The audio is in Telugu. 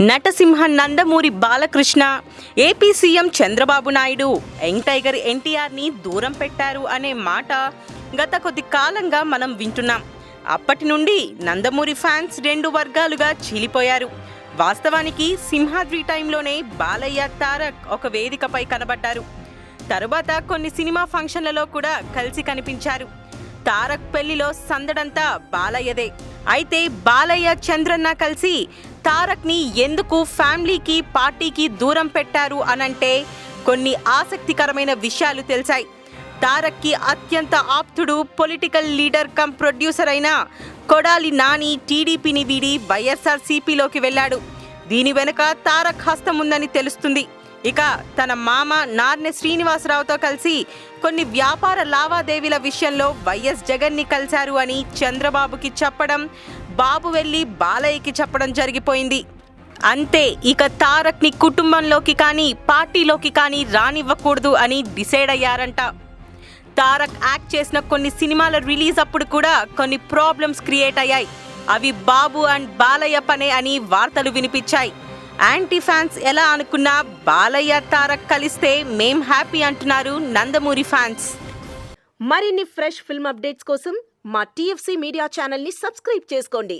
నటసింహ Nandamuri Balakrishna, AP CM Chandrababu Naidu young tiger ఎన్టీఆర్ని దూరం పెట్టారు అనే మాట గత కొద్ది కాలంగా మనం వింటున్నాం. అప్పటి నుండి నందమూరి ఫ్యాన్స్ రెండు వర్గాలుగా చీలిపోయారు. వాస్తవానికి సింహాద్రి టైంలోనే బాలయ్య, తారక్ ఒక వేదికపై కనబడ్డారు. తరువాత కొన్ని సినిమా ఫంక్షన్లలో కూడా కలిసి కనిపించారు. తారక్ పెళ్లిలో సందడంతా బాలయ్యదే. అయితే బాలయ్య, చంద్రన్న కలిసి తారక్ని ఎందుకు ఫ్యామిలీకి, పార్టీకి దూరం పెట్టారు అనంటే కొన్ని ఆసక్తికరమైన విషయాలు తెలిసాయి. తారక్కి అత్యంత ఆప్తుడు, పొలిటికల్ లీడర్ కమ్ ప్రొడ్యూసర్ అయిన కొడాలి నాని టీడీపీని వీడి వైఎస్ఆర్సీపీలోకి వెళ్ళాడు. దీని వెనుక తారక్ హస్తం ఉందని తెలుస్తుంది. ఇక తన మామ నార్నె శ్రీనివాసరావుతో కలిసి కొన్ని వ్యాపార లావాదేవీల విషయంలో వైఎస్ జగన్ని కలిశారు అని చంద్రబాబుకి చెప్పడం, బాబు వెళ్ళి బాలయ్యకి చెప్పడం జరిగిపోయింది. అంతే, ఇక తారక్ని కుటుంబంలోకి కానీ పార్టీలోకి కానీ రానివ్వకూడదు అని డిసైడ్ అయ్యారంట. తారక్ యాక్ట్ చేసిన కొన్ని సినిమాల రిలీజ్ అప్పుడు కూడా కొన్ని ప్రాబ్లమ్స్ క్రియేట్ అయ్యాయి. అవి బాబు అండ్ బాలయ్య పనే అని వార్తలు వినిపించాయి. యాంటీ ఫ్యాన్స్ ఎలా అనుకున్నా బాలయ్య, తారక్ కలిస్తే మేం హ్యాపీ అంటున్నారు నందమూరి ఫ్యాన్స్. మరిన్ని ఫ్రెష్ ఫిల్మ్ అప్డేట్స్ కోసం మా TFC మీడియా ఛానల్ని సబ్స్క్రైబ్ చేసుకోండి.